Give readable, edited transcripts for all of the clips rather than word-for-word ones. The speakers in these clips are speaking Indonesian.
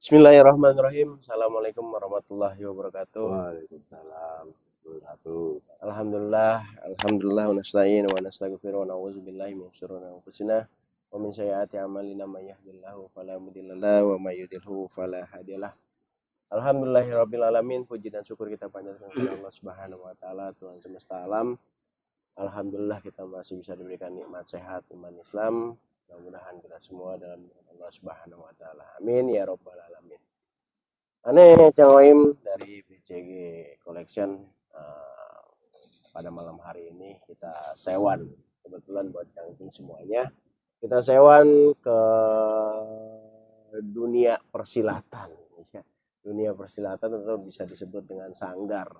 Bismillahirrahmanirrahim. Assalamualaikum warahmatullahi wabarakatuh. Waalaikumsalam warahmatullahi. Alhamdulillah, alhamdulillah wa nasta'in wa nastaghfiru wa na'udzu billahi min syururi anfusina wa min sayyiati a'malina may yahdihillahu fala mudhillalah wa may yudhlilhu fala hadiyalah. Alhamdulillahirabbil alamin. Puji dan syukur kita panjatkan kepada Allah Subhanahu wa taala, Tuhan semesta alam. Alhamdulillah kita masih bisa diberikan nikmat sehat iman Islam. Mudah-mudahan kita semua dalam Allah Subhanahu wa taala. Amin ya rabbal alamin. Aneh Cang dari BCG Collection. Pada malam hari ini kita sewan, kebetulan buat Cangking semuanya, kita sewan ke dunia persilatan. Dunia persilatan atau bisa disebut dengan sanggar.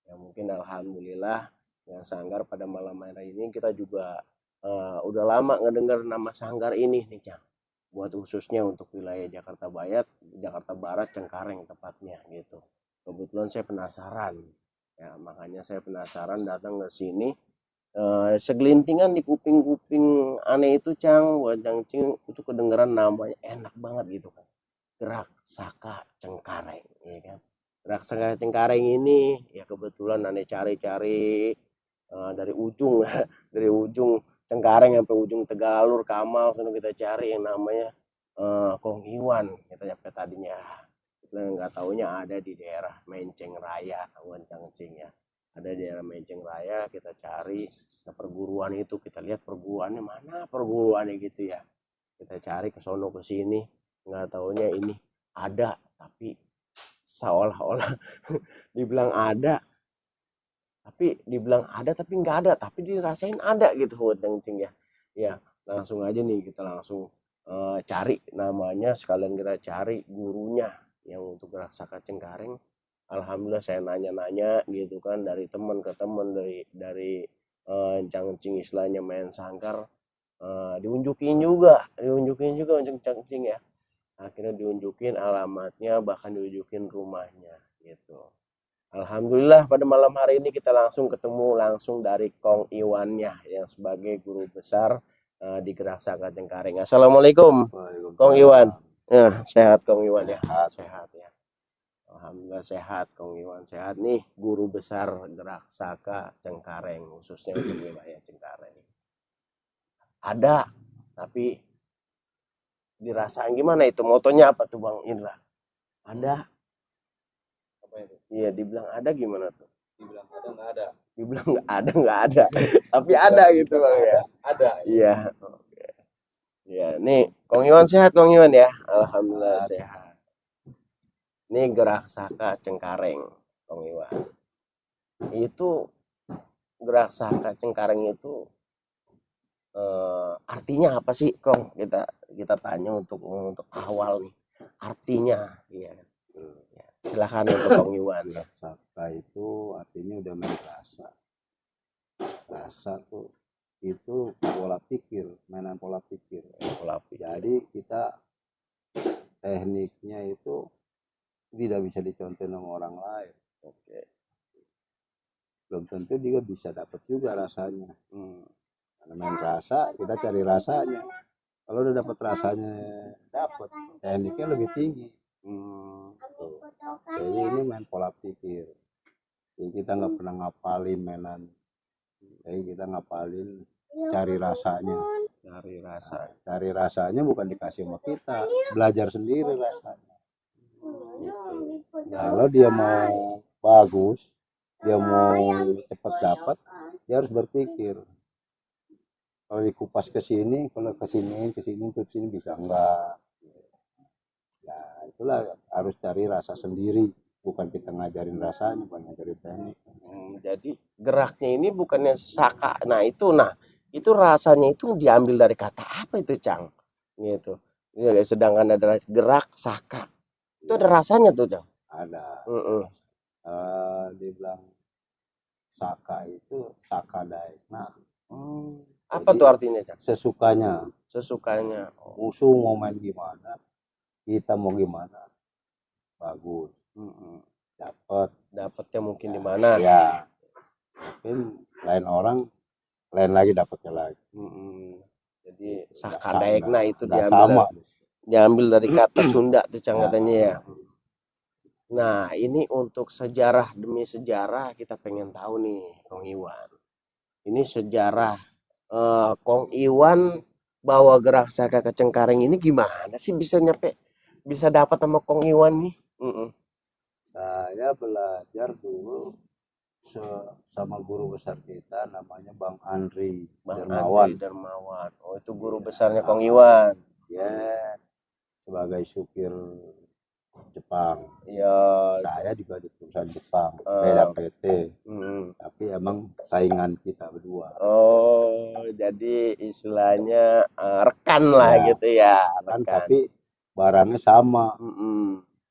Ya mungkin alhamdulillah dengan sanggar pada malam hari ini kita juga udah lama ngedengar nama sanggar ini nih Cang. Buat khususnya untuk wilayah Jakarta Barat, Cengkareng tepatnya gitu. Kebetulan saya penasaran. Ya, makanya saya penasaran datang ke sini. Segelintingan di kuping-kuping aneh itu Cang, buat Cangcing itu kedengeran namanya enak banget gitu kan. Gerak Saka Cengkareng, ya kan. Gerak Saka Cengkareng ini ya kebetulan aneh cari-cari dari ujung dari ujung Cengkareng sampai ujung Tegalur, Kamal, sana kita cari yang namanya Kong Iwan. Kita nyampe tadinya kita nggak taunya ada di daerah Menceng Raya, Wan Cangcing ya. Ada di daerah Menceng Raya, kita cari ke perguruan itu, kita lihat perguruannya mana perguruannya gitu ya. Kita cari ke sono ke sini, nggak taunya ini ada, tapi seolah-olah dibilang ada tapi nggak ada, tapi dirasain ada gitu buat Cangcing ya. Ya langsung aja nih kita langsung cari namanya, sekalian kita cari gurunya yang untuk Gerak Saka Cengkareng. Alhamdulillah saya nanya-nanya gitu kan dari teman ke teman, dari Cangcing istilahnya main sangkar, diunjukin juga untuk Cangcing ya. Akhirnya diunjukin alamatnya, bahkan diunjukin rumahnya gitu. Alhamdulillah pada malam hari ini kita langsung ketemu langsung dari Kong Iwannya yang sebagai guru besar di Gerak Saka Cengkareng. Assalamualaikum Kong Iwan. Ya, sehat Kong Iwan ya. Sehat ya. Alhamdulillah sehat Kong Iwan, sehat nih guru besar Gerak Saka Cengkareng khususnya untuk wilayah Cengkareng. Ada, tapi dirasain gimana itu, motonya apa tuh Bang Indra? Ada. Iya, dibilang ada gimana tuh? Dibilang ada nggak ada. Dibilang nggak ada, tapi ada gitu Bang ya. Ada. Iya. Oke. Ya, nih Kong Iwan sehat Kong Iwan ya. Alhamdulillah sehat. Nih Gerak Saka Cengkareng Kong Iwan. Itu Gerak Saka Cengkareng itu artinya apa sih Kong? Kita tanya untuk awal nih. Artinya, iya. Ya, silakan untuk Kong Iwan ya. Saka itu artinya udah main rasa. Rasa tuh itu pola pikir, mainan pola pikir. Jadi kita tekniknya itu tidak bisa dicontoh sama orang lain. Oke. Belum tentu dia bisa dapat juga rasanya. Karena main rasa, kita cari rasanya. Kalau udah dapat rasanya, dapat tekniknya lebih tinggi. Jadi ini main pola pikir. Jadi kita nggak pernah ngapalin mainan. Jadi kita ngapalin cari rasanya. Cari rasanya bukan dikasih sama kita, belajar sendiri rasanya. Kalau dia mau bagus, dia mau cepat dapat, dia harus berpikir. Kalau dikupas ke sini, kalau ke sini bisa enggak. Ya itulah harus cari rasa sendiri, bukan kita ngajarin rasanya, bukan ngajarin teknik. Jadi geraknya ini bukannya saka. Nah itu rasanya itu diambil dari kata apa itu Cang? Gitu. Ya, sedangkan ada gerak saka. Itu ada rasanya tuh Cang. Ada. Dibilang saka itu saka daek. Nah, apa tuh artinya Cang? Sesukanya. Musuh mau main gimana, kita mau gimana, bagus. Dapatnya mungkin di mana? Ya, mungkin lain orang, lain lagi dapatnya lagi. Jadi saka daekna itu diambil sama. Diambil dari kata Sunda tuh Cang Ya, katanya ya. Nah, ini untuk sejarah demi sejarah kita pengen tahu nih, Kong Iwan. Ini sejarah Kong Iwan bawa gerak saka ke Cengkareng ini gimana sih bisa dapat sama Kong Iwan nih? saya belajar dulu sama guru besar kita namanya Bang Andri Bang Dermawan. Andri Darmawan. Oh, itu guru Iya. besarnya Kong Iwan. Ya, sebagai supir Jepang. Ya, Saya juga di perusahaan Jepang, Eh. beda PT. Tapi emang saingan kita berdua. Oh, jadi istilahnya rekan lah Ya, gitu ya, Kan rekan. tapi barangnya sama,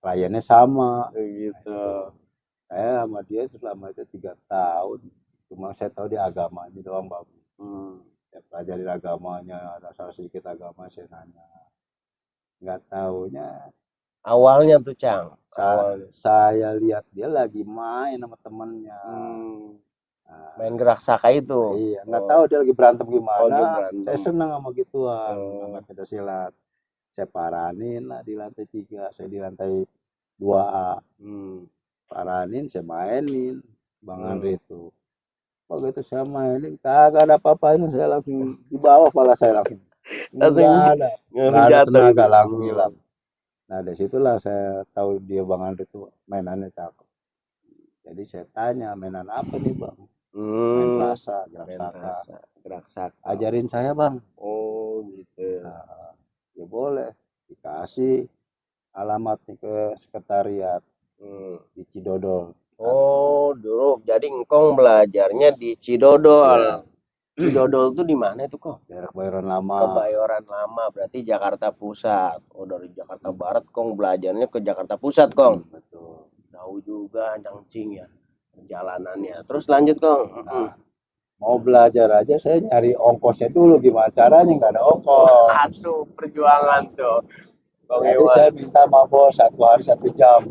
kliennya sama. Gitu. Saya sama dia selama itu 3 tahun. Cuma saya tahu dia agamanya doang, Bang. Saya pelajarin agamanya, ada salah sedikit agama saya nanya. Nggak taunya Awalnya tuh Cang, awalnya. saya lihat dia lagi main sama temennya. Nah, Main gerak saka itu. iya, nggak tahu dia lagi berantem gimana. lagi berantem. Saya senang sama gituan, Oh. sama kita silat. Saya paranin lah di lantai 3, saya di lantai 2A. Paranin, saya mainin Bang Andri itu. Begitu saya mainin, kagak ada apa-apanya, saya langsung di bawah, malah saya langsung Langsung nggak ada jatuh tenaga, gitu. langsung hilang. Nah, dari situlah saya tahu dia Bang Andri itu mainannya cakep. Jadi saya tanya, mainan apa nih Bang? Main rasa, gerak Main saka. rasa, gerak saka. Ajarin saya Bang. Oh gitu. Nah, ya boleh, dikasih alamatnya ke sekretariat di Cidodol. Oh, dulu jadi engkong belajarnya di Cidodol. Iya. Cidodol tuh di mana itu kok? Daerah Kebayoran Lama. Kebayoran Lama, berarti Jakarta Pusat. Oh, dari Jakarta Barat kong belajarnya ke Jakarta Pusat kong. Betul. Tahu juga Cangcing ya perjalanannya. Terus lanjut kong. Nah, mau belajar aja saya nyari ongkosnya dulu, gimana caranya, nggak ada ongkos. Aduh, perjuangan tuh. Kong Jadi Iwan. saya minta sama bos 1 hari 1 jam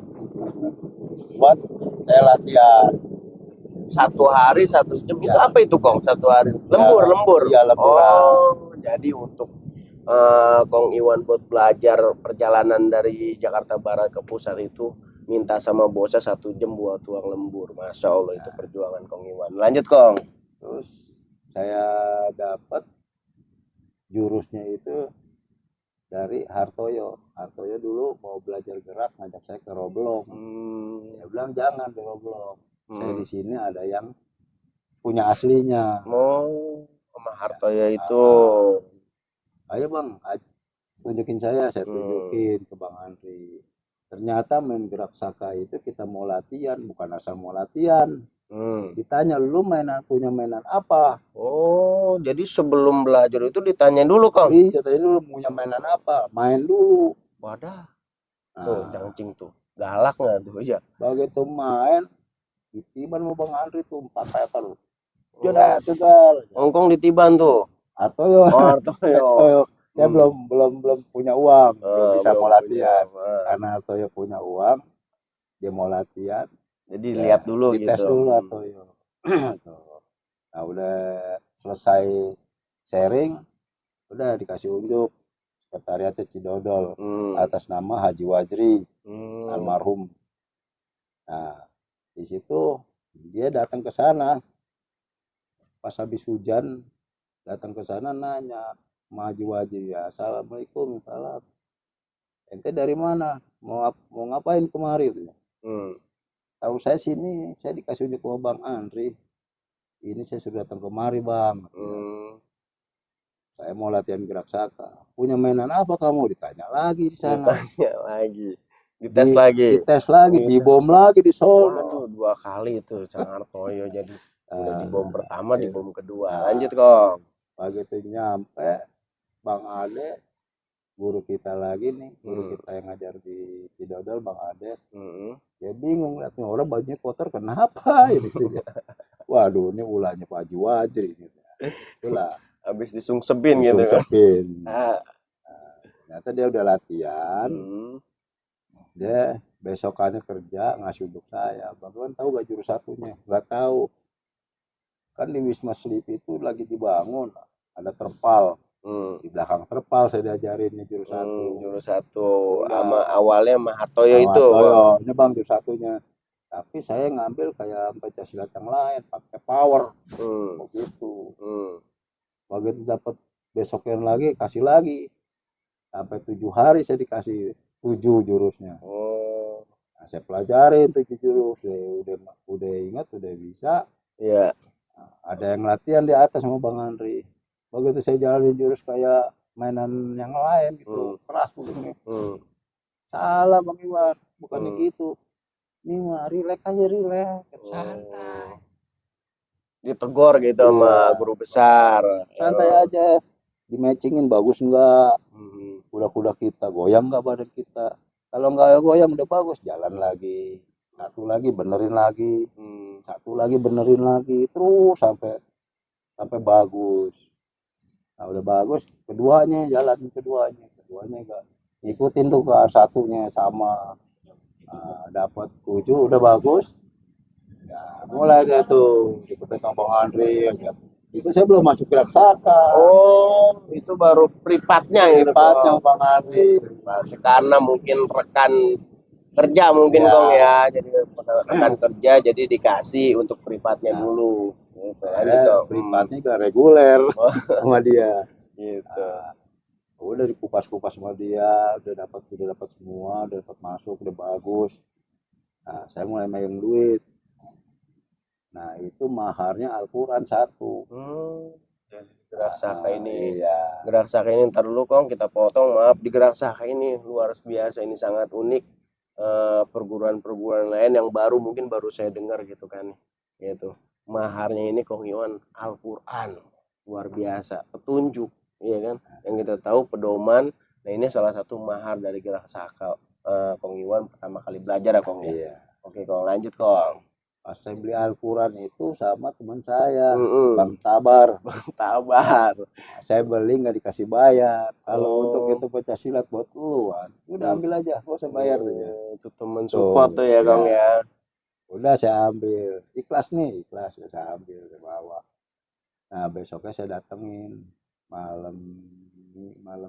buat saya latihan. 1 hari 1 jam. Itu Ya. apa itu kong? 1 hari lembur. Iya, lemburan. Oh, jadi untuk Kong Iwan buat belajar perjalanan dari Jakarta Barat ke pusat itu minta sama bosnya 1 jam buat tuang lembur. Masya Allah itu perjuangan Kong Iwan. Lanjut Kong. Terus saya dapat jurusnya itu dari Hartoyo. Hartoyo dulu mau belajar gerak, ngajak saya ke Roblong. Dia bilang jangan di Roblong. Saya di sini ada yang punya aslinya. Oh, sama Hartoyo itu. Ayo Bang, tunjukin saya tunjukin ke Bang Andri. Ternyata main gerak saka itu kita mau latihan, bukan asal mau latihan. Ditanya, lu punya mainan apa? Oh, jadi sebelum belajar itu ditanya dulu Kang? Iya, tanya dulu punya mainan apa, main dulu. Wadah, tuh Cangcing tuh, galak nggak tuh ya? Begitu main, ditiban mau Bang Andri tuh 4 meter. Jodah, tegal. Hongkong ditiban tuh. Hartoyo. Hartoyo. Dia belum punya uang, belum bisa mau latihan. Karena Hartoyo punya uang, dia mau latihan. Jadi lihat dulu dites gitu. Dulu Hartoyo. Nah, udah selesai sharing, udah dikasih unjuk sekretariatnya Cidodol atas nama Haji Wajri almarhum. Nah, di situ dia datang ke sana pas habis hujan, datang ke sana nanya sama Haji Wajri, ya assalamualaikum, salam, ente dari mana, mau ngapain kemari? Tahu saya sini, saya dikasih unjuk sama Bang Andri, ini saya sudah datang kemari Bang. Saya mau latihan gerak saka. Punya mainan apa kamu? Ditanya lagi di sana. Ditanya lagi. Dites lagi. Dites lagi, dibom lagi di sono. Waduh, 2 kali itu Cang Hartoyo jadi udah dibom pertama, dibom kedua. Lanjut Kong. Begitu nyampe, Bang Ade, guru kita lagi nih, guru kita yang ngajar di Cidodol, Bang Ade. Dia bingung lihat nih orang bajunya kotor kenapa ini. Waduh, ini ulahnya Pak Haji Wajri gitu. Itulah. Habis disungsepin gitu kan. Ternyata dia udah latihan. Dia besokannya kerja ngasih untuk saya. Bang tahu gak jurus satunya? Gak tahu. Kan di Wisma Sleep itu lagi dibangun, ada terpal. Di belakang terpal saya diajarin nih jurus satu. Jurus satu. Udah. Awalnya sama Hartoyo Sama itu. Toyo, ini bang jurus satunya. Tapi saya ngambil kayak pencak yang lain, pakai power, begitu. Begitu dapat besoknya lagi, kasih lagi. Sampai 7 hari saya dikasih 7 jurusnya. Nah, saya pelajarin 7 jurus, udah ingat, udah bisa. Iya. Nah, ada yang latihan di atas sama Bang Andri. Begitu saya jalanin jurus kayak mainan yang lain gitu, keras begini. Salah Bang Iwan, bukannya gitu. Ini mah relax aja, relax, santai. Ditegur gitu sama guru besar. Santai aja. Di matchingin bagus enggak? Kuda-kuda kita goyang enggak badan kita? Kalau enggak goyang udah bagus, jalan lagi. Satu lagi benerin lagi. Satu lagi benerin lagi, terus sampai bagus. Nah, udah bagus, keduanya enggak ikutin tuh ke satunya sama. Nah, dapat 7 udah bagus. Ya, mulai dia tuh ikutin Bang Andri ya. Itu saya belum masuk gerak saka. Oh, itu baru pripatnya gitu. Pripatnya Bang Andri. Karena mungkin rekan kerja mungkin Kong ya. Jadi rekan kerja jadi dikasih untuk pripatnya dulu. Gitu. Pripatnya ke reguler sama dia. Gitu. Udah dikupas-kupas sama dia, udah dapat semua, udah dapat masuk, udah bagus. Nah, saya mulai megang duit. Nah, itu maharnya Al-Quran 1. Jadi gerak saka ini. Iya. Gerak saka ini ntar dulu Kong kita potong, maaf, di gerak saka ini luar biasa, ini sangat unik. Perguruan-perguruan lain yang mungkin baru saya dengar gitu kan. Gitu. Maharnya ini Kong Iwan Al-Quran. Luar biasa, petunjuk, iya kan? Yang kita tahu pedoman. Nah, ini salah satu mahar dari gerak saka Kong Iwan pertama kali belajar ya Kong ya. Iya. Oke Kong, lanjut Kong. Pas saya beli Al-Quran itu sama teman saya, Bang Tabar. Saya beli nggak dikasih bayar. Kalau untuk itu pencaksilat buat keluar, udah ambil aja, gak usah bayar aja. Itu teman support tuh ya Kang ya. Udah saya ambil, ikhlas saya ambil, saya bawa. Nah besoknya saya datengin malam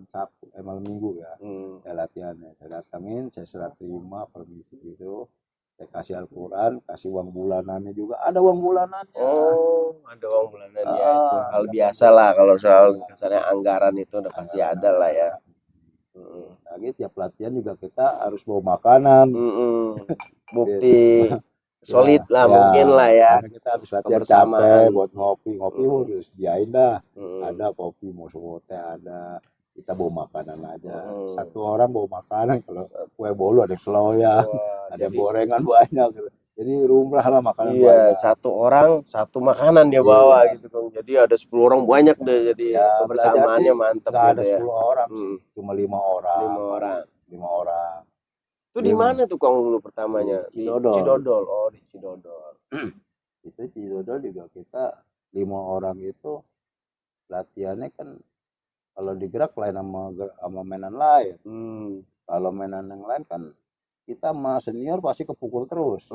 Sabtu, malam Minggu ya, saya latihannya. Saya datengin, saya serah terima permisi gitu. Saya kasih Al-Quran, kasih uang bulanannya juga. Ada uang bulanannya. Oh, ada uang bulanannya. Itu hal biasa lah kalau soal kasarnya anggaran itu udah pasti ada lah ya. Lagi tiap latihan juga kita harus bawa makanan. Bukti solid lah mungkin lah ya. Karena kita habis latihan capek buat ngopi harus sediain dah. Ada kopi, mau teh ada. Kita bawa makanan aja. Satu orang bawa makanan, kalau kue bolu ada seloya, ada gorengan banyak gitu. Jadi rumrah lah makanan banyak. Satu orang satu makanan dia bawa gitu Kang. Jadi ada 10 orang banyak deh, jadi kebersamaannya mantap gitu ada ya. 10 orang sih, cuma 5 orang. 5 orang. Itu di mana tuh Kang dulu pertamanya? Di Cidodol. Di Cidodol. Itu Cidodol juga kita 5 orang itu latihannya kan kalau digerak lain sama mainan lain. Kalau mainan yang lain kan kita sama senior pasti kepukul terus.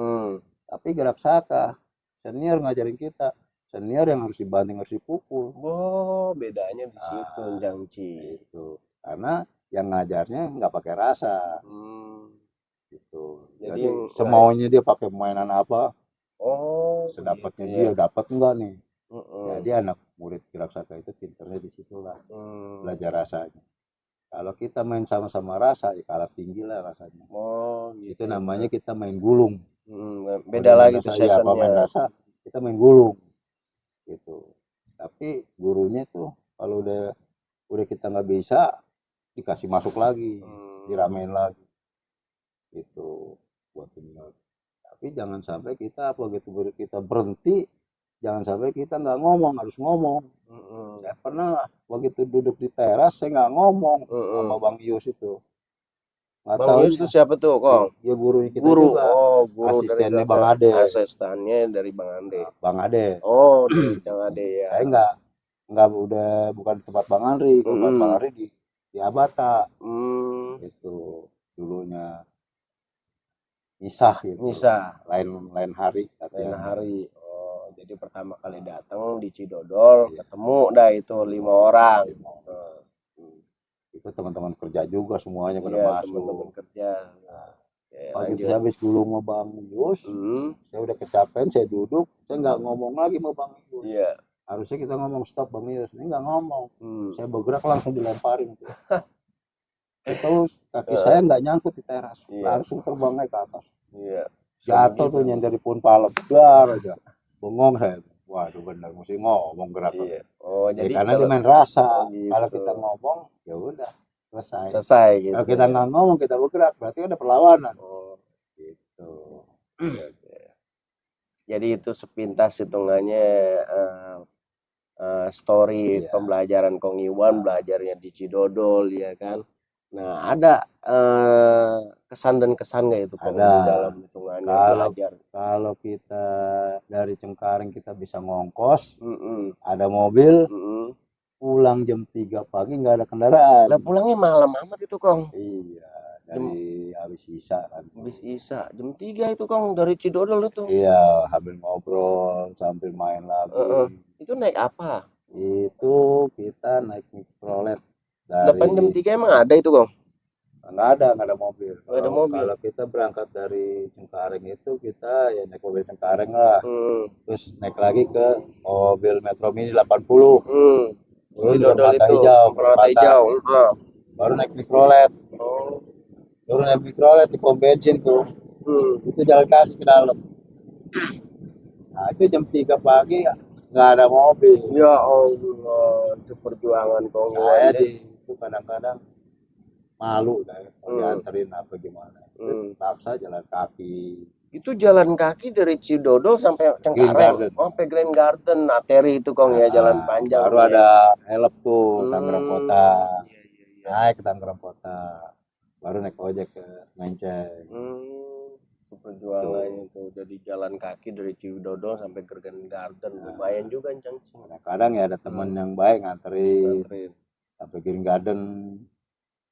Tapi gerak saka senior ngajarin kita, senior yang harus dibanting, harus dipukul. Oh, bedanya di situ Jangci. Itu karena yang ngajarnya nggak pakai rasa. Gitu. Jadi semaunya dia pakai mainan apa. Sedapatnya dia dapat enggak nih. Jadi anak murid gerak saka itu pinternya di situlah, belajar rasanya. Kalau kita main sama-sama rasa, ya kalah tinggi lah rasanya. Gitu. Itu namanya kita main gulung. Beda lagi tuh sessionnya. Kalau main rasa, kita main gulung. Gitu. Tapi gurunya tuh kalau udah kita nggak bisa, dikasih masuk lagi, diramein lagi. Itu buat senior. Tapi jangan sampai kita begitu kita berhenti, jangan sampai kita nggak ngomong, harus ngomong. Saya pernah begitu duduk di teras, saya nggak ngomong sama Bang Yus itu. Bang Yus itu siapa tuh Kong? Ya gurunya kita juga. Guru asistennya Bang Ade. Asistennya dari Bang Ade. Bang Ade. Oh, dari Bang Ade ya. Saya nggak bukan di tempat Bang Andri, kalau Bang Andri di Abata. Itu dulunya misah gitu. Lain hari. Lain hari. Jadi pertama kali datang di Cidodol ketemu dah itu 5 orang. Itu teman-teman kerja juga semuanya pada Iya, masuk. teman-teman kerja. Oke, Pagi itu lanjut. habis gulung sama Bang Yus, saya udah kecapean, saya duduk, saya nggak ngomong lagi sama Bang Yus. Iya. Harusnya kita ngomong stop Bang Yus, ini nggak ngomong. Hmm. Saya bergerak langsung dilemparin. Terus kaki saya nggak nyangkut di teras, langsung terbang naik ke atas. Iya. Jatuh tuh nyender di pohon palem, dar aja. Bengong saya. Waduh benar, mesti ngomong gerak. Iya. Oh, Ya, jadi karena kalau dia main rasa. gitu. Kalau kita ngomong, ya udah selesai. Selesai gitu. Kalau kita nggak ngomong, kita bergerak, berarti ada perlawanan. Oh, gitu. oke. Jadi itu sepintas hitungannya story Iya. pembelajaran Kong Iwan, belajarnya di Cidodol, ya kan. Nah, ada kesan dan kesan nggak itu Kong Ada. di dalam hitungannya belajar? Kalau kita dari Cengkareng kita bisa ngongkos, Mm-mm. ada mobil, Mm-mm. pulang jam 3 pagi nggak ada kendaraan. Lah pulangnya malam amat itu Kong. Iya, dari habis Isya kan. Habis Isya jam 3 itu Kong dari Cidodol itu. Iya, sambil ngobrol, sambil main lagi. Itu naik apa? Itu kita naik Mikrolet dari 8 jam 3 emang ada itu Kong? Nggak ada mobil. Nggak ada mobil. Kalau kita berangkat dari Cengkareng itu kita ya naik mobil Cengkareng lah. Terus naik lagi ke mobil Metro Mini 80. Turun di Permata Hijau. Permata Hijau. Baru naik Mikrolet. Turun naik Mikrolet di pom bensin tuh. Itu jalan kaki ke dalam. Nah itu jam 3 pagi nggak ada mobil. Ya Allah, itu perjuangan Kong. Saya itu kadang-kadang malu kayak dianterin apa gimana. Paksa jalan kaki. Itu jalan kaki dari Cidodol sampai Cengkareng, sampai Grand Garden, arteri itu Kong ya, jalan panjang. Baru ada help tuh Tangerang Kota. Naik ke Tangerang Kota. Baru naik ojek ke Menceng. Itu perjuangannya tuh, jadi jalan kaki dari Cidodol sampai Grand Garden, lumayan juga Cengcing. Kadang ya ada teman yang baik nganterin sampai Grand Garden.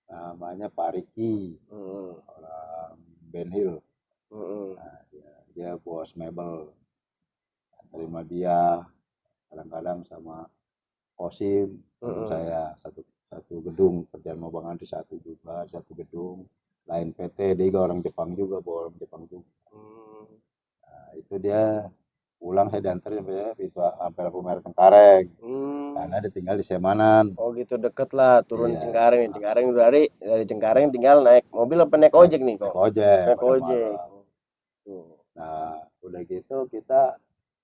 Namanya Pak Riki, orang Ben Hill. Nah, dia bos mebel. Terima dia kadang-kadang sama Kosim, saya satu gedung kerjaan sama Bang Andri satu gedung. Lain PT, dia orang Jepang juga, bawa orang Jepang juga. Nah, itu dia pulang saya diantarin sampai lampu merah Cengkareng. Karena dia tinggal di Semanan. Oh gitu, deket lah, turun Cengkareng. Cengkareng dari Cengkareng tinggal naik mobil apa naik ojek nih kok? Naik ojek. Nah udah gitu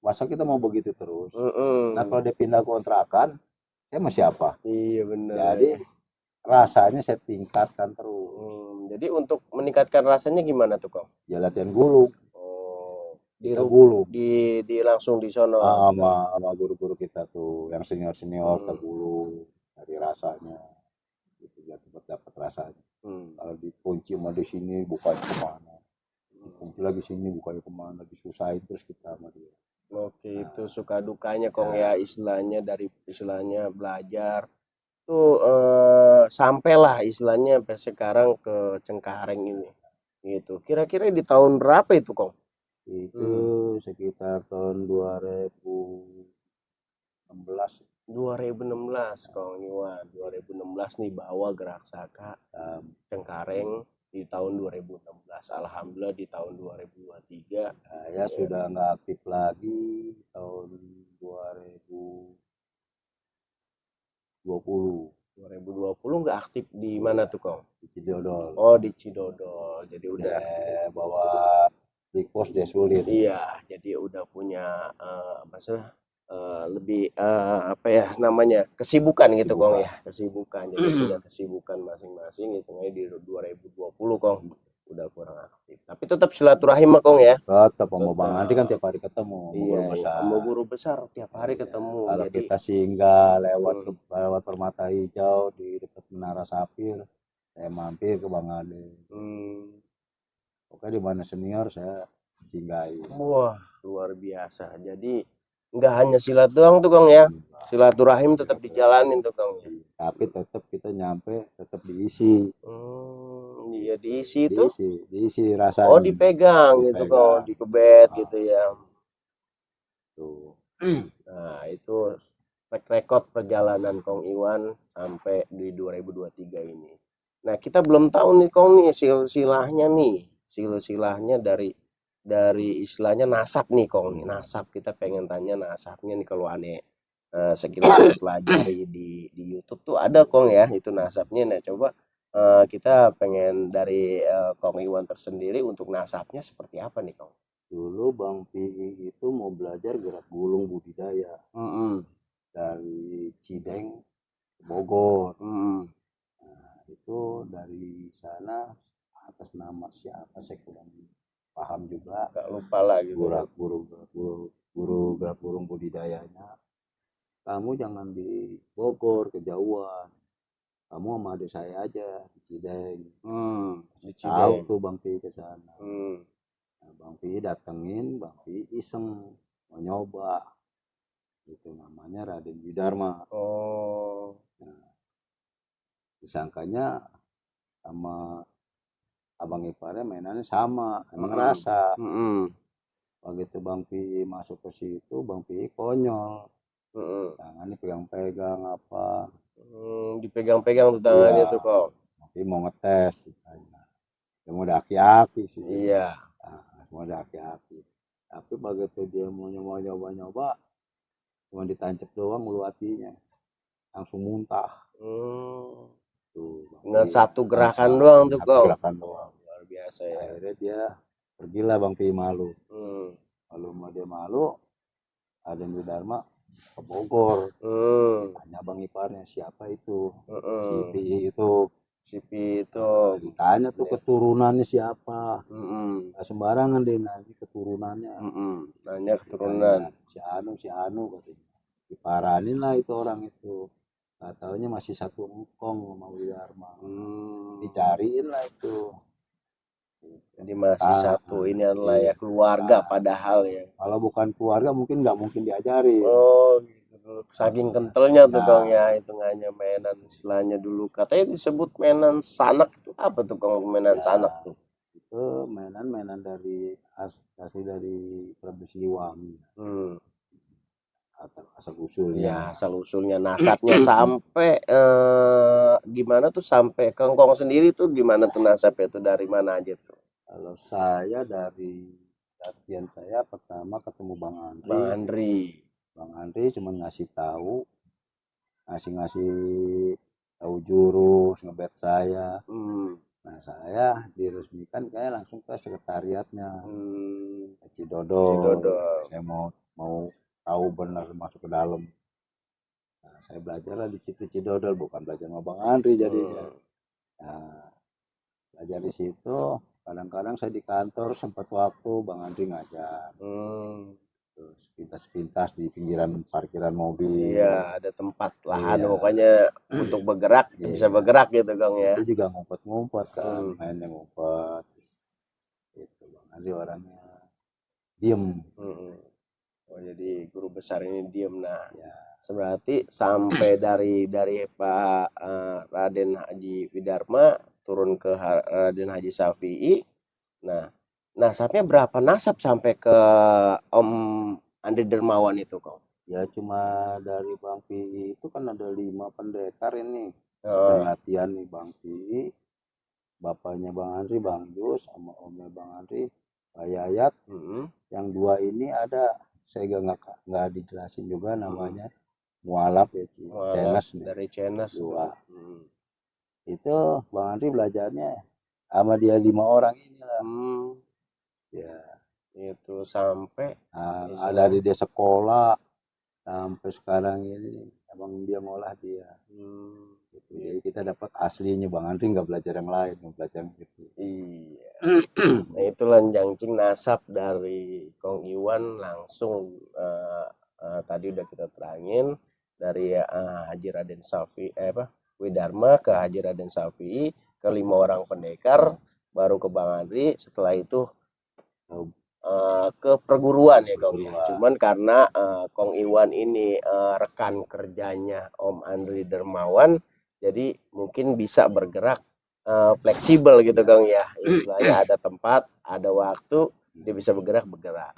masa kita mau begitu terus. Nah kalau dia pindah kontrakan, saya masih apa? Iya benar. Jadi rasanya saya tingkatkan terus. Jadi untuk meningkatkan rasanya gimana tuh kok? Ya latihan gulung. Gulung di langsung di sono sama guru-guru kita tuh yang senior kita gulung dari rasanya gitu biar cepat dapat rasanya. Kalau dikunci sama di sini bukannya kemana, dikunci lagi sini bukannya kemana, disusahin terus kita sama dia. Oke, itu suka dukanya Kong ya, istilahnya dari belajar tuh sampailah istilahnya sampai sekarang ke Cengkareng ini gitu. Kira-kira di tahun berapa itu Kong? Itu sekitar tahun 2016 Kong Iwan. 2016 nih bawa Gerak Saka Cengkareng di tahun 2016. Alhamdulillah di tahun 2023 saya sudah nggak aktif lagi tahun 2020 nggak aktif di mana tuh Kong? Di Cidodol. Oh di Cidodol, jadi udah bawa di kos dia sulit. Iya, jadi udah punya masalah lebih apa ya namanya kesibukan gitu Kong ya, kesibukan. Jadi punya kesibukan masing-masing hitungnya di 2020 Kong udah kurang aktif. Tapi tetap silaturahim Kong ya. Tetap sama Bang Andi kan tiap hari ketemu. Iya, sama guru besar tiap hari ketemu. Kalau kita singgah lewat Permata Hijau di dekat Menara Sapir, saya mampir ke Bang Andi. Oke, di mana senior saya singgahi. Wah, luar biasa. Jadi nggak hanya silat doang tuh Kong ya. Silaturahim tetap dijalanin tuh Kong ya. Tapi tetap kita nyampe tetap diisi. Iya diisi itu. Diisi rasanya. Oh, dipegang gitu Kong, dikebet gitu ya. Tuh. Nah, itu track record perjalanan Kong Iwan sampai di 2023 ini. Nah, kita belum tahu nih Kong nih silsilahnya dari istilahnya nasab nih Kong nih. Nasab, kita pengen tanya nasabnya nih, kalau aneh sekilas pelajari di YouTube tuh ada Kong ya, itu nasabnya. Nah, coba kita pengen dari Kong Iwan tersendiri untuk nasabnya seperti apa nih Kong? Dulu Bang Pi itu mau belajar gerak gulung budidaya dari Cideng ke Bogor. Nah, itu dari sana atas nama siapa saya kurang paham juga. Gak lupa lah gitu. Guru gerak gulung budidayanya, kamu jangan di Bogor, kejauhan. Kamu sama adik saya aja di Cideng. Di Tahu Cideng. tuh Bang Pi ke sana. Nah, Bang Pi datengin, Bang Pi iseng mau nyoba. Itu namanya Raden Widarma. Nah, disangkanya sama abang iparnya mainannya sama, emang rasa. Begitu Bang Pi masuk ke situ, Bang Pi konyol. Tangannya pegang-pegang apa. Dipegang-pegang tuh tangannya tuh Kong. Bang Pi mau ngetes. Dia mau aki-aki sih. Iya. Mau aki-aki. Tapi begitu dia mau nyoba-nyoba, cuma ditancap doang ulu hatinya, langsung muntah. Tuh, Dengan satu gerakan doang tuh Kong. Gerakan doang. Luar biasa ya. Akhirnya dia pergilah Bang Pi malu. Lalu dia malu, Raden Widarma ke Bogor. Tanya bang iparnya siapa itu, si Pi itu. Ditanya tuh keturunannya siapa. Nah, sembarangan deh nanya keturunannya. Nanya keturunan. Si Anu katanya. Diparanin lah itu orang itu. Gak taunya masih satu engkong sama Widarma. Dicariin lah itu. Jadi masih satu ini adalah ya keluarga padahal ya. Kalau bukan keluarga mungkin nggak mungkin diajarin. Gitu. Saking kentalnya tuh Kong ya, hitungannya mainan istilahnya dulu. Katanya disebut mainan sanak, itu apa tuh Kong mainan sanak tuh? Itu mainan dari asli dari Provinsi Siliwangi. Asal usulnya. Ya, asal usulnya nasabnya sampai gimana tuh sampai Kong sendiri tuh gimana tuh nasabnya tuh, dari mana aja tuh? Kalau saya dari latihan saya pertama ketemu Bang Andri. Bang Andri cuma ngasih tahu, ngasih tahu jurus, ngebet saya. Nah, saya diresmikan kayak langsung ke sekretariatnya. Cidodol. Saya mau tahu benar masuk ke dalam. Nah, saya belajarlah di situ Cidodol, bukan belajar sama Bang Andri jadinya. Nah, belajar di situ. Kadang-kadang saya di kantor sempat waktu Bang Andri ngajar. Terus pintas-pintas di pinggiran parkiran mobil. Iya, ada tempat lahan pokoknya untuk bergerak, bisa bergerak gitu Kong ya. Itu juga ngumpet-ngumpet kan, mainnya ngumpet. Itu Bang Andri orangnya diem. Jadi guru besar ini diem. Nah, berarti sampai dari Pak Raden Haji Widarma turun ke Raden Haji Syafi'i. Nah, nasabnya berapa nasab sampai ke Om Andri Dermawan itu Kong? Ya cuma dari Bang Pi itu kan ada 5 pendekar ini. Latihan nih Bang Pi, bapaknya Bang Andri, Bang Yus, sama omnya Bang Andri, Pak Yayat. Yang 2 ini ada, saya nggak dijelasin juga namanya. Mualaf ya, Cenes dari Cenes. Itu Bang Andri belajarnya sama dia 5 orang inilah. Ya. Itu sampai dari dia sekolah sampai sekarang ini emang dia ngolah dia. Gitu. Jadi kita dapat aslinya Bang Andri, nggak belajar yang lain, nggak belajar gitu. Iya. Nah, itulah janjing nasab dari Kong Iwan langsung tadi udah kita terangin dari Haji Raden Syafi'i Widarma ke Haji Raden Syafi'i, ke 5 orang pendekar, baru ke Bang Andri, setelah itu ke perguruan ya Kong ya. Cuman karena Kong Iwan ini rekan kerjanya Om Andri Dermawan, jadi mungkin bisa bergerak fleksibel gitu Kong ya. Istilahnya ada tempat, ada waktu, dia bisa bergerak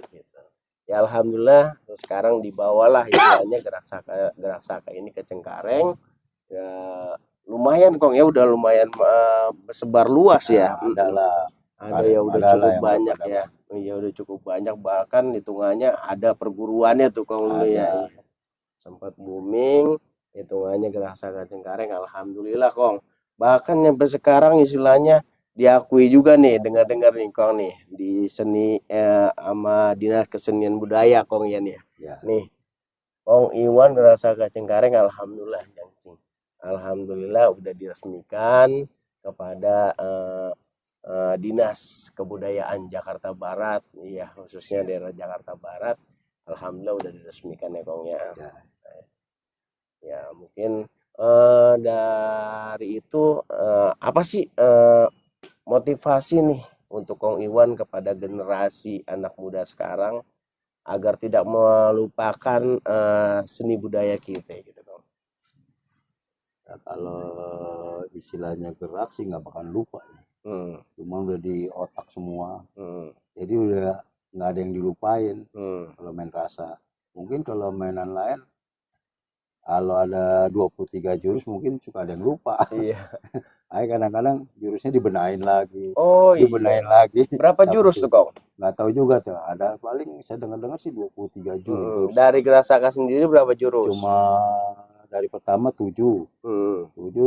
gitu. Ya alhamdulillah sekarang dibawalah istilahnya Gerak Saka ini ke Cengkareng. Ya lumayan Kong ya, udah lumayan sebar luas ya. Nah, ada lah, Ada ya, udah ada lah cukup yang belum banyak ada ya. Bang. Iya udah cukup banyak, bahkan hitungannya ada perguruannya tuh Kong dulu ya. Ada. Iya. Sempat booming hitungannya Gerak Saka Cengkareng, alhamdulillah Kong. Bahkan sampai sekarang istilahnya diakui juga nih, dengar-dengar nih Kong nih di seni sama Dinas Kesenian Budaya Kong ya nih. Ya. Nih, Kong Iwan Gerak Saka Cengkareng alhamdulillah Jangcing. Alhamdulillah udah diresmikan kepada Dinas Kebudayaan Jakarta Barat, iya khususnya daerah Jakarta Barat. Alhamdulillah udah diresmikan ya Kong ya. Ya. Ya mungkin dari itu apa sih motivasi nih untuk Kong Iwan kepada generasi anak muda sekarang agar tidak melupakan seni budaya kita gitu Kong. Ya, kalau istilahnya gerak sih nggak bakal lupa ya. Cuma udah di otak semua. Jadi udah nggak ada yang dilupain kalau main rasa. Mungkin kalau mainan lain, kalau ada 23 jurus mungkin suka ada yang lupa. Iya. Ayo kadang-kadang jurusnya dibenahin lagi, Oh dibenahin iya. lagi. Berapa jurus tuh Kong? Nggak tahu juga tuh. Ada paling saya dengar-dengar sih 23 jurus. Dari Gerak Saka sendiri berapa jurus? Cuma dari pertama 7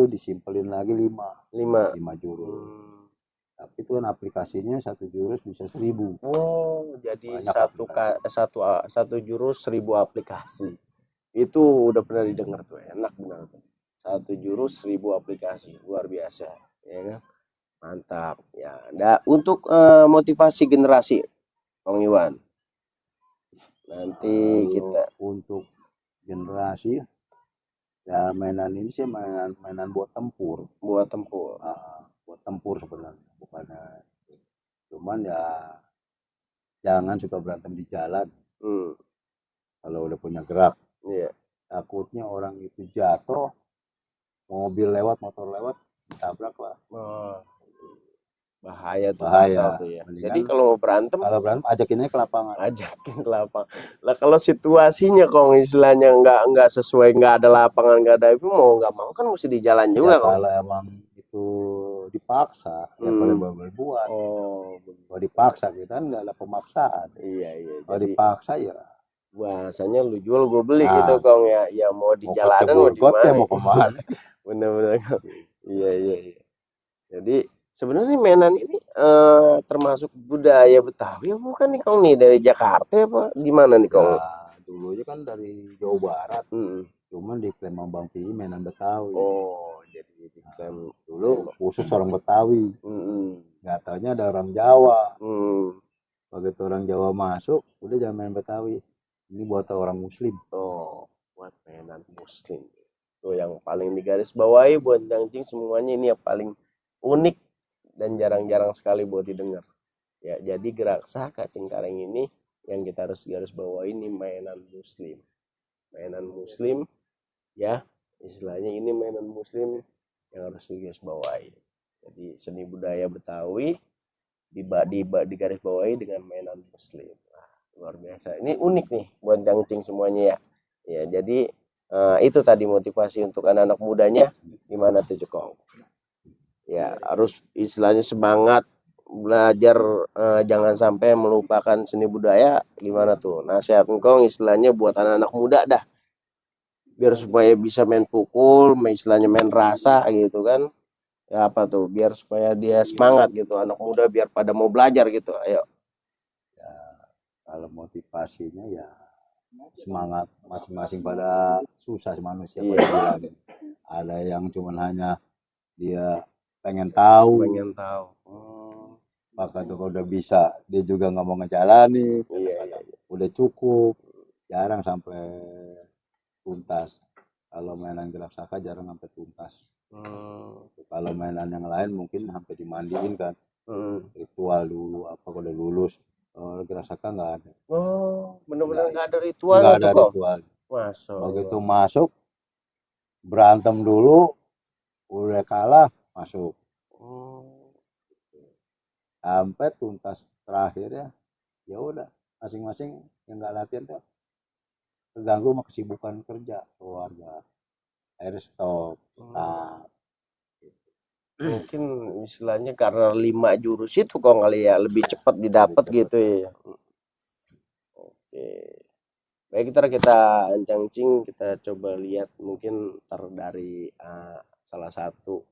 disimpelin lagi 5 jurus. Tapi itu kan aplikasinya satu jurus bisa 1000. Oh, jadi Banyak satu jurus 1000 aplikasi. Itu udah pernah didengar tuh, enak benar tuh. Satu jurus 1000 aplikasi, luar biasa, ya kan? Mantap. Ya, untuk motivasi generasi, Bang Iwan. Nanti kita untuk generasi ya mainan ini sih mainan buat tempur. Buat tempur. Buat tempur sebenarnya, bukannya. Cuman ya jangan suka berantem di jalan. Kalau udah punya gerak. Iya. Takutnya orang itu jatuh, mobil lewat, motor lewat, ditabrak lah. Bahaya tuh. Bahaya. Tuh ya. Jadi kalau berantem ajakinnya ke lapangan. Ajakin ke lapangan. Lah kalau situasinya kok istilahnya nggak sesuai, nggak ada lapangan, nggak ada itu, mau nggak mau kan mesti di jalan juga ya, kok. Kalau emang itu dipaksa ya boleh buat. Kalau dipaksa kita kan nggak ada pemaksaan. Iya. Kalau dipaksa ya bahasanya lu jual gue beli gitu Kong ya. Ya mau di jalanan mau di mana. Mau kemana. Bener-bener. Iya. Jadi sebenarnya mainan ini termasuk budaya Betawi ya bukan nih Kong nih, dari Jakarta apa gimana nih Kong? Ya, dulunya kan dari Jawa Barat. Cuman diklaim Bang Pi mainan Betawi. Oh, jadi diklaim dulu khusus orang Betawi. Nggak taunya ada orang Jawa. Begitu orang Jawa masuk, udah jangan main Betawi. Ini buat orang Muslim. Oh, buat mainan Muslim. Itu yang paling digaris bawahi buat Jangcing semuanya, ini yang paling unik dan jarang-jarang sekali buat didengar. Ya, jadi Gerak Saka Cengkareng ini yang kita harus garis bawahi ini mainan Muslim. Mainan Muslim ya, istilahnya ini mainan Muslim yang harus digaris bawahi. Jadi seni budaya Betawi digaris bawahi dengan mainan Muslim. Luar biasa, ini unik nih buat Jangcing semuanya ya. Ya jadi itu tadi motivasi untuk anak-anak mudanya gimana tuh Kong? Ya harus istilahnya semangat belajar, jangan sampai melupakan seni budaya. Gimana tuh nasihat Kong istilahnya buat anak-anak muda dah, biar supaya bisa main pukul, istilahnya main rasa gitu kan ya, apa tuh biar supaya dia semangat gitu, anak muda biar pada mau belajar gitu. Ayo. Kalau motivasinya ya semangat masing-masing, pada susah manusia. Ada yang cuma hanya dia pengen tahu. Maka tuh kalau udah bisa dia juga nggak mau ngejalani. Udah cukup, jarang sampai tuntas. Kalau mainan Gerak Saka jarang sampai tuntas. Kalau mainan yang lain mungkin sampai dimandiin kan, ritual dulu apa kalau udah lulus. Gerak Saka nggak ada. Bener-bener nggak ada ritual. Nggak ada ritual. Begitu masuk berantem dulu, udah kalah masuk. Sampai tuntas terakhir ya udah masing-masing yang nggak latihan tuh terganggu sama kesibukan kerja keluarga, akhirnya stop. Mungkin istilahnya karena 5 jurus itu kok kali ya lebih cepat didapat gitu ya. Oke. Baik, kita ancang-cing kita coba lihat mungkin dari salah satu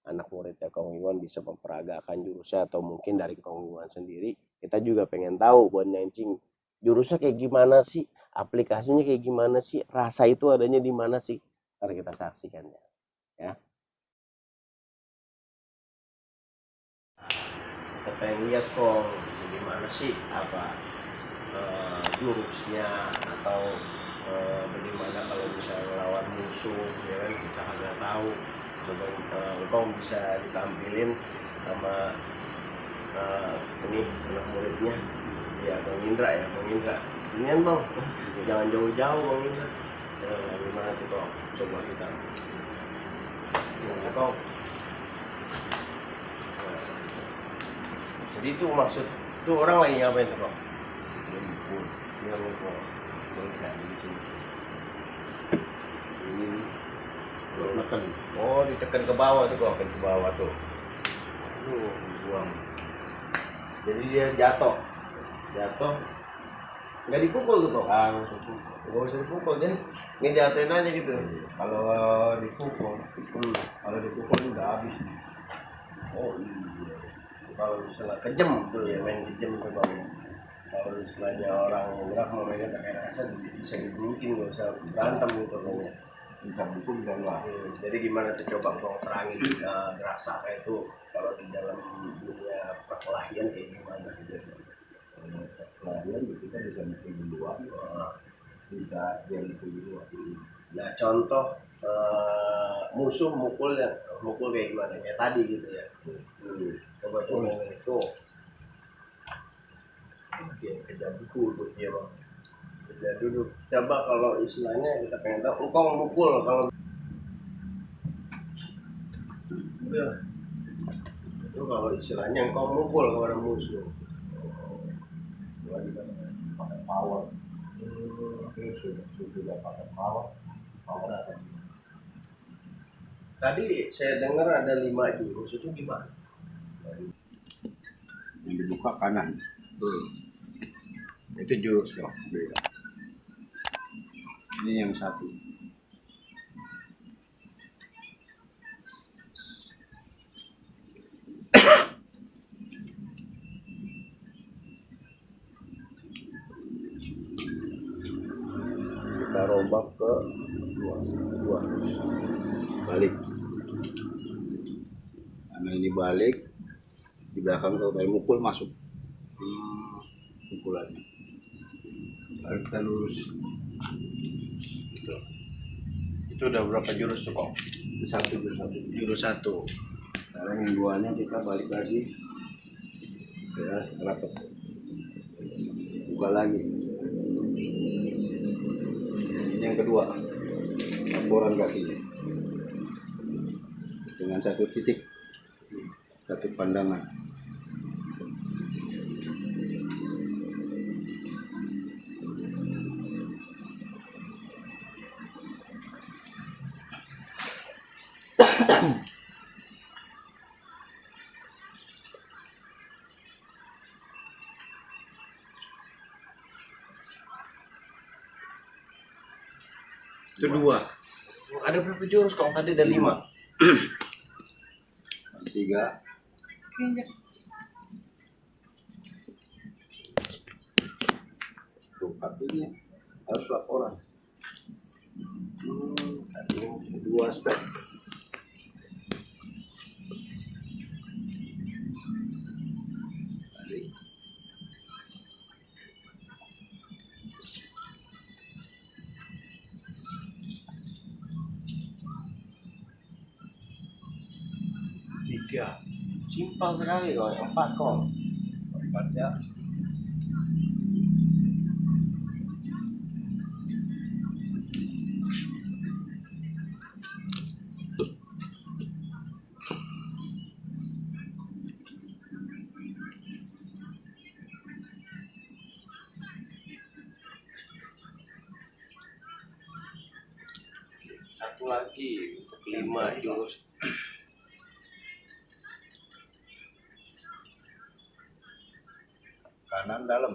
anak muridnya Kong Iwan bisa memperagakan jurusnya, atau mungkin dari Kong Iwan sendiri kita juga pengen tahu buat nyancing jurusnya kayak gimana sih, aplikasinya kayak gimana sih, rasa itu adanya di mana sih. Ntar kita saksikan ya. Kita pengen lihat kok gimana sih jurusnya, atau bagaimana kalau misalnya melawan musuh ya kan, kita agak tahu. Coba Kong bisa ditampilin sama ini anak muridnya ya, Bang Indra ya. Bang Indra ini kan Bang, jangan jauh-jauh Bang Indra. Gimana tuh Kong, coba kita Kong. Jadi itu maksud itu orang lagi ngapain tuh Kong? Dia ngumpul di sini. Ini Neken. oh, ditekan ke bawah tuh Kong. Ke bawah tuh. Buang. Jadi dia jatuh nggak dipukul tuh Kong. Nggak usah dipukul, jadi ngejatuhin aja gitu. Kalau dipukul udah habis nih. Oh iya, kalau misalnya kejem tuh ya, main kejem tuh Bang. Kalau istilahnya orang gerak mau mainnya pakai rasa bisa dibunuhin, nggak usah berantem gitu Bang ya. Bisa pukul bisa luar. Jadi gimana tuh coba Bang terangin gerak saka itu kalau di dalam dunia perkelahian kayak gimana gitu. Perkelahian kita bisa mukul duluan, bisa dia mukul duluan. Nah contoh musuh mukul kayak gimana, kayak tadi gitu ya. Coba itu kerja duduk ya Bang, kerja duduk. Coba kalau istilahnya kita pengen tahu engkau mukul kalau itu, kalau istilahnya engkau mukul kepada musuh Pakai power. Sudah pakai power akan. Tadi saya dengar ada 5 jurus, itu gimana? Yang dibuka kanan. Itu jurus kok. Beda. Ini yang satu. Kita rombak ke dua. Balik. Karena ini balik, di belakang kalau dari mukul masuk pukulannya. Lalu kita lurus. Itu udah berapa jurus tuh Kong? Jurus satu. Sekarang yang duanya kita balik lagi, ya rapat, buka lagi. Ini yang kedua, laporan kakinya dengan satu titik, satu pandangan. Itu 2. Ada berapa jurus Kong? Tadi ada 5. 3. Tuh kakinya harus laporan. Tadi 2 step. Simpel sekali Kong. 4 Kong. 4 ya. satu lagi untuk 5 jurus. Kanan dalam.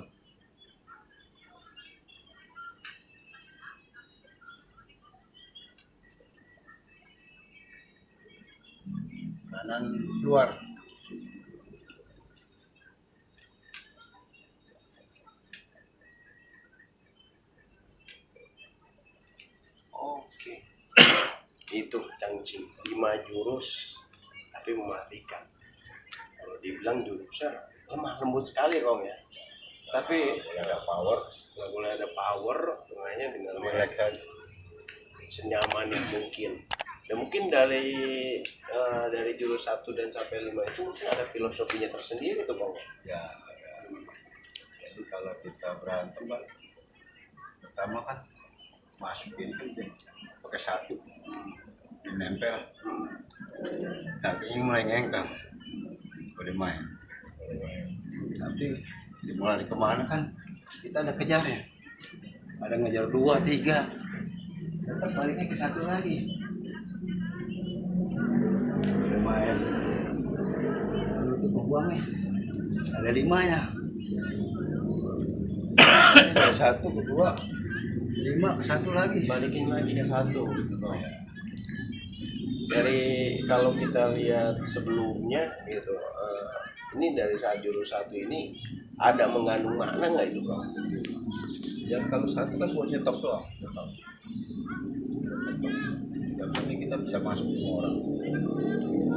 Kanan luar. Oke. Itu cangcing 5 jurus tapi mematikan. Kalau dibilang jurusnya lemah lembut sekali Kong ya. Tapi Ada power. nggak boleh ada power, tengahnya dengan Relax aja. senyaman yang mungkin. Dan mungkin dari jurus 1 dan sampai 5 itu mungkin ada filosofinya tersendiri tuh Kong. Ya, ya. Jadi kalau kita berantem kan, pertama kan masukin aja pakai satu, nempel. Tapi ini mulai ngengkang, boleh main. Tapi dimulai kemana kan kita ada kejar ya, ada ngejar 2, 3, tetap baliknya ke satu lagi. Lumayan. Lalu itu buangnya ada 5 ya. Ada 1, kedua, 5 ke 1 lagi. Balikin lagi ke 1 gitu Kong. Dari kalau kita lihat sebelumnya gitu, ini dari saat jurus 1 ini ada mengandung makna nggak itu Kong? Ya kalau 1 kan buat nyetop doang. Yang penting kita bisa masuk ke orang.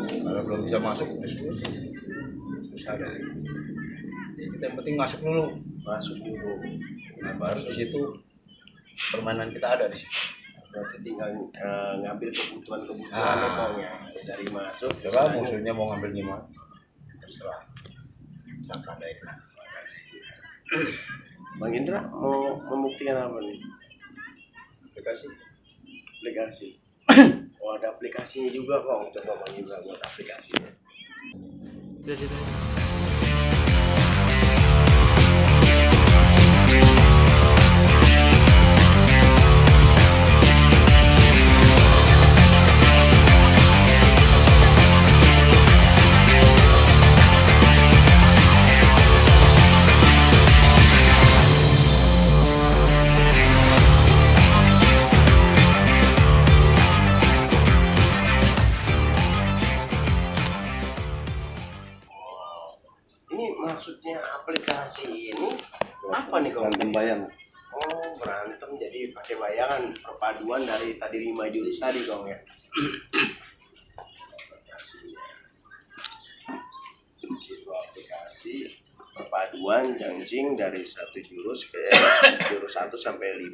Kalau belum bisa masuk, diskusi. Susah deh. Jadi kita yang penting masuk dulu. Masuk dulu. Nah baru di situ permainan kita ada di situ. Berarti tinggal ngambil kebutuhan-kebutuhan Kong ya. Dari masuk. Terserah musuhnya mau ngambil gimana. Terserah. Sangka baik lah. Bang Indra mau membuktikan apa nih? Aplikasi. Aplikasi. Oh ada aplikasinya juga Kong. Coba Bang Indra buat aplikasinya. Udah situ. Ini maksudnya aplikasi ini apa nih Kong? Berantem bayang. Oh berantem jadi pakai bayangan perpaduan dari tadi 5 jurus tadi Kong ya. Itu aplikasi perpaduan jangcing dari 1 jurus ke jurus 1 sampai 5.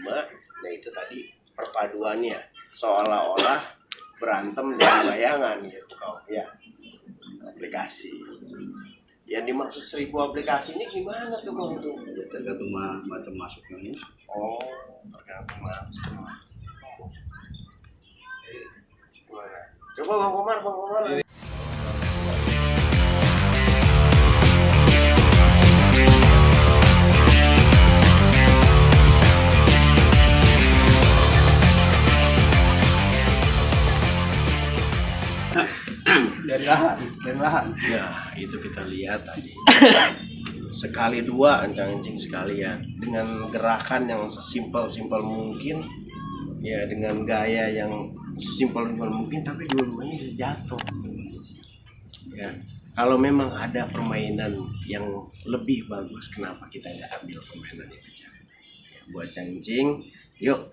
Nah itu tadi perpaduannya seolah-olah berantem dengan bayangan gitu Kong ya. Aplikasi. Yang dimaksud 1000 aplikasi ini gimana tuh Kong tuh? Ya tergantung macam masuknya ini. Oh, tergantung macam. Gimana? Coba Bang Komar. Dan lahan. Ya, itu kita lihat tadi. Sekali 2 ancang-ancing sekalian dengan gerakan yang sesimpel-simpel mungkin ya, dengan gaya yang simpel-simpel mungkin, tapi dua-duanya bisa jatuh ya. Kalau memang ada permainan yang lebih bagus, kenapa kita nggak ambil permainan itu ya, buat cangcing. Yuk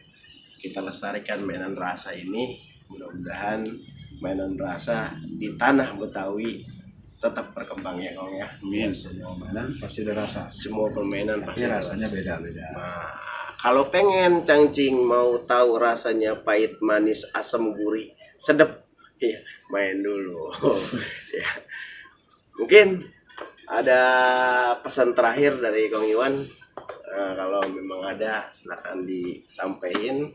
kita lestarikan mainan rasa ini, mudah-mudahan mainan rasa di tanah Betawi tetap berkembang ya Kong ya. Ya, semua mainan pasti ada rasa. Semua permainan pasti Tapi ada rasanya rasa. beda-beda. Nah, kalau pengen cangcing mau tahu rasanya pahit, manis, asam, gurih, sedep, ya main dulu. Ya. Mungkin ada pesan terakhir dari Kong Iwan. Kalau memang ada silakan disampaikan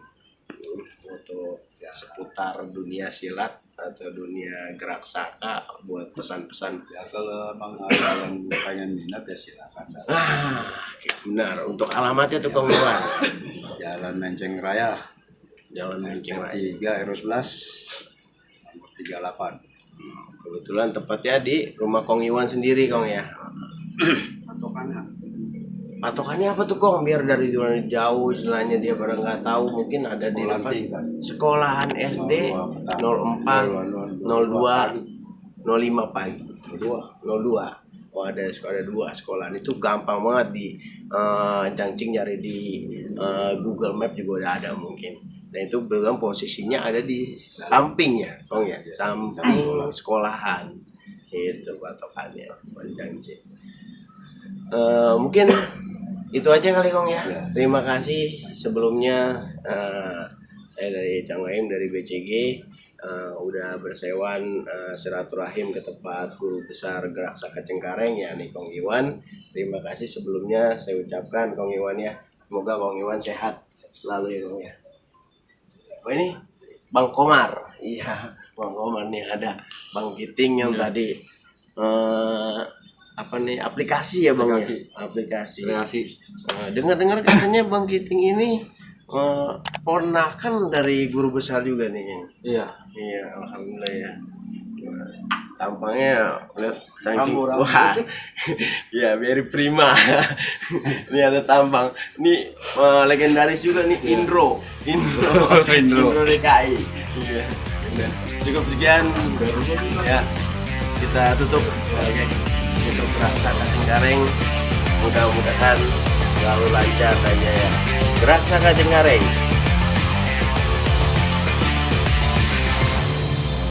untuk seputar dunia silat atau dunia gerak saka, buat pesan-pesan. Ya kalau emang ada yang pengen minat ya silakan. Benar. Untuk alamatnya tuh Kong Iwan. Jalan Menceng Raya, Jalan Mencing Raya. 3 RW 11 nomor 38. Kebetulan tepatnya di rumah Kong Iwan sendiri, Kong ya. Patokannya apa tuh, Kong? Biar dari jauh istilahnya dia pada nggak tahu, mungkin ada di depan sekolahan SD 04, 02, 05 pagi. 02. Oh, ada 2 sekolahan. Itu gampang banget di Jangcing, nyari di Google Map juga udah ada mungkin. Nah itu belum posisinya ada di sampingnya, Kong ya, samping sekolahan. Itu patokannya Jangcing. Mungkin itu aja kali, Kong ya. Terima kasih sebelumnya, saya dari Cang Waim dari BCG udah bersewan silaturahim ke tempat guru besar Gerak Saka Cengkareng ya nih Kong Iwan. Terima kasih sebelumnya saya ucapkan, Kong Iwan ya. Semoga Kong Iwan sehat selalu ya, Kong ya. Oh ini Bang Komar, iya Bang Komar nih, ada Bang Giting yang tadi apa nih, aplikasi ya Bang, aplikasi. Dengar-dengar katanya Bang Giting ini ponakan dari guru besar juga nih. Iya alhamdulillah ya. Tampangnya lihat cantik. Wah ya very prima. Ini ada tampang ini legendaris juga nih, Indro DKI. Iya. Cukup sekian ya, kita tutup untuk Gerak Saka Cengkareng. Mudah-mudahan selalu lancar aja ya. Gerak Saka Cengkareng.